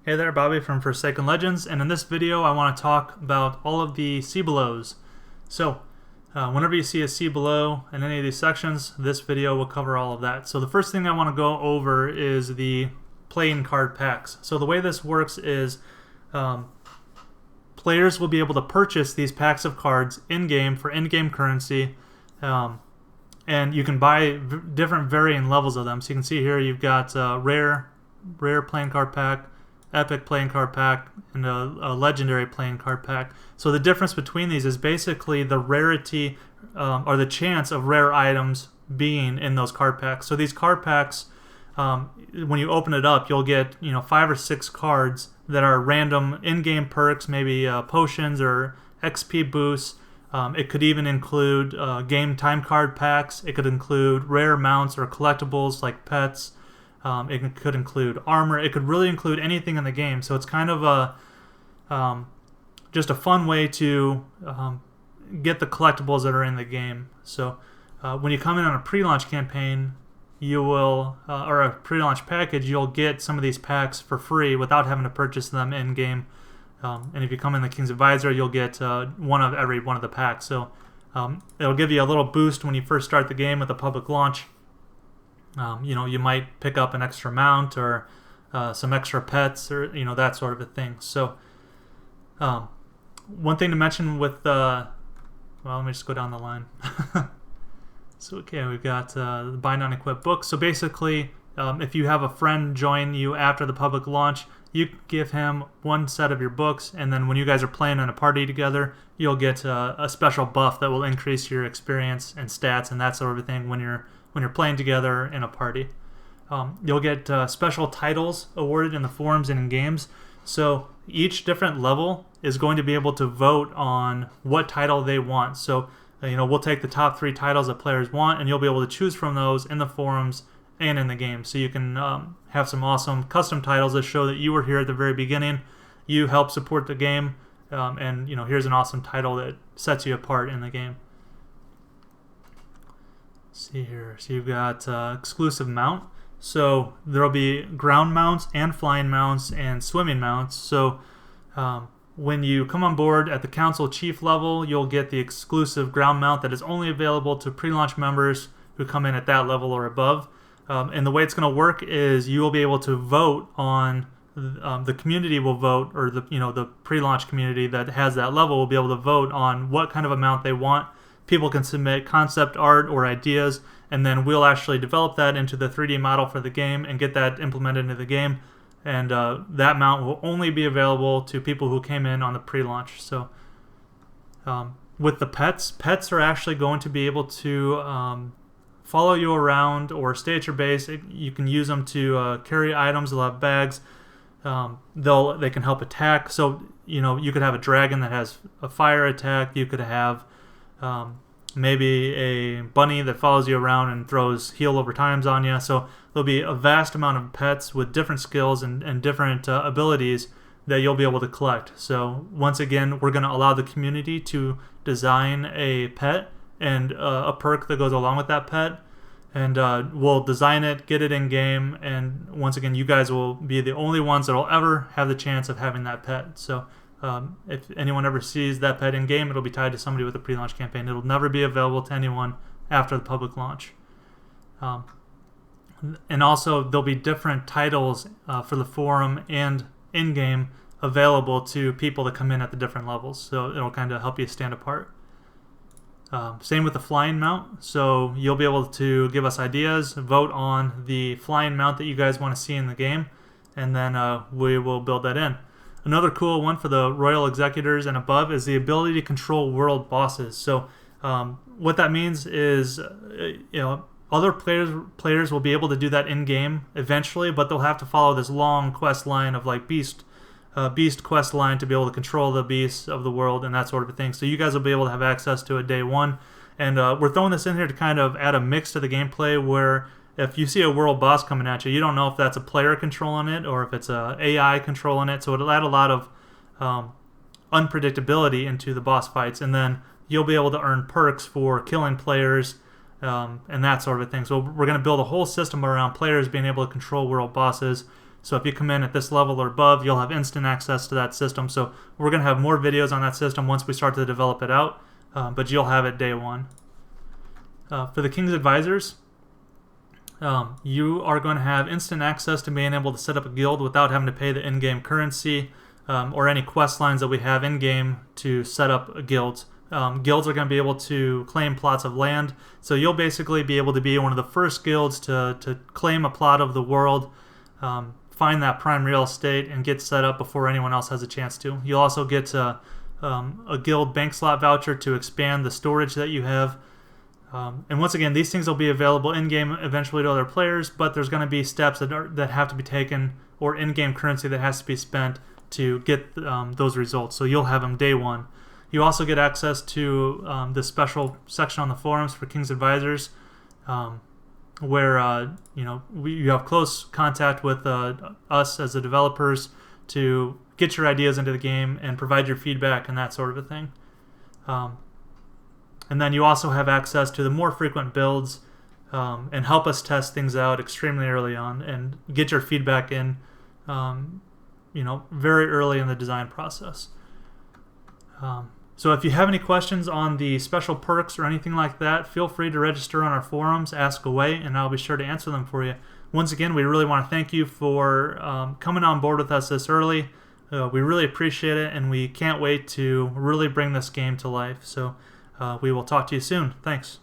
Hey there, Bobby from Forsaken Legends, and in this video I want to talk about all of the see belows. So, whenever you see a see below in any of these sections, this video will cover all of that. So the first thing I want to go over is the playing card packs. So the way this works is players will be able to purchase these packs of cards in-game for in-game currency, and you can buy different varying levels of them. So you can see here you've got rare playing card pack, epic playing card pack, and a legendary playing card pack. So the difference between these is basically the rarity or the chance of rare items being in those card packs. So these card packs, when you open it up, you'll get 5 or 6 cards that are random in-game perks, maybe potions or XP boosts. It could even include game time card packs. It could include rare mounts or collectibles like pets. It could include armor. It could really include anything in the game. So it's kind of a just a fun way to get the collectibles that are in the game. So when you come in on a pre-launch campaign, you will, or a pre-launch package, you'll get some of these packs for free without having to purchase them in game. And if you come in the King's Advisor, you'll get one of every one of the packs. So it'll give you a little boost when you first start the game with a public launch. You might pick up an extra mount or some extra pets or that sort of a thing. So one thing to mention with well, let me just go down the line. So okay, we've got the Bind on Equip book. So basically, if you have a friend join you after the public launch, you give him one set of your books, and then when you guys are playing in a party together, you'll get a special buff that will increase your experience and stats and that sort of thing when you're playing together in a party. You'll get special titles awarded in the forums and in games. So each different level is going to be able to vote on what title they want. So we'll take the top 3 titles that players want, and you'll be able to choose from those in the forums and in the game. So you can have some awesome custom titles that show that you were here at the very beginning. You help support the game, and here's an awesome title that sets you apart in the game. See here, so you've got exclusive mount. So there'll be ground mounts and flying mounts and swimming mounts. So when you come on board at the council chief level, you'll get the exclusive ground mount that is only available to pre-launch members who come in at that level or above. And the way it's going to work is you will be able to vote on the community will vote, or the pre-launch community that has that level will be able to vote on what kind of amount they want. People can submit concept art or ideas, and then we'll actually develop that into the 3D model for the game and get that implemented into the game. And that mount will only be available to people who came in on the pre-launch. So with the pets are actually going to be able to follow you around or stay at your base. You can use them to carry items. They'll have bags. They can help attack. So you could have a dragon that has a fire attack. You could have maybe a bunny that follows you around and throws heal over times on you. So there'll be a vast amount of pets with different skills and different abilities that you'll be able to collect. So once again, we're going to allow the community to design a pet and a perk that goes along with that pet, and we'll design it, get it in game, and once again, you guys will be the only ones that will ever have the chance of having that pet. So if anyone ever sees that pet in game, it'll be tied to somebody with a pre-launch campaign. It'll never be available to anyone after the public launch. And also, there'll be different titles for the forum and in-game available to people that come in at the different levels. So it'll kind of help you stand apart. Same with the flying mount. So you'll be able to give us ideas, vote on the flying mount that you guys want to see in the game, and then we will build that in. Another cool one for the Royal Executors and above is the ability to control world bosses. So what that means is, other players will be able to do that in game eventually, but they'll have to follow this long quest line of like beast quest line to be able to control the beasts of the world and that sort of thing. So you guys will be able to have access to it day one, and we're throwing this in here to kind of add a mix to the gameplay where if you see a world boss coming at you, you don't know if that's a player controlling it or if it's a AI controlling it. So it'll add a lot of unpredictability into the boss fights, and then you'll be able to earn perks for killing players and that sort of thing. So we're going to build a whole system around players being able to control world bosses. So if you come in at this level or above, you'll have instant access to that system. So we're going to have more videos on that system once we start to develop it out, but you'll have it day one. For the King's Advisors, you are going to have instant access to being able to set up a guild without having to pay the in-game currency or any quest lines that we have in-game to set up a guild. Guilds are going to be able to claim plots of land, so you'll basically be able to be one of the first guilds to claim a plot of the world, find that prime real estate, and get set up before anyone else has a chance to. You'll also get a guild bank slot voucher to expand the storage that you have. And once again, these things will be available in-game eventually to other players, but there's going to be steps that have to be taken, or in-game currency that has to be spent to get those results. So you'll have them day one. You also get access to this special section on the forums for King's Advisors, where you have close contact with us as the developers to get your ideas into the game and provide your feedback and that sort of a thing. And then you also have access to the more frequent builds and help us test things out extremely early on and get your feedback in very early in the design process. So if you have any questions on the special perks or anything like that, feel free to register on our forums, ask away, and I'll be sure to answer them for you. Once again, we really want to thank you for coming on board with us this early. We really appreciate it, and we can't wait to really bring this game to life. So we will talk to you soon. Thanks.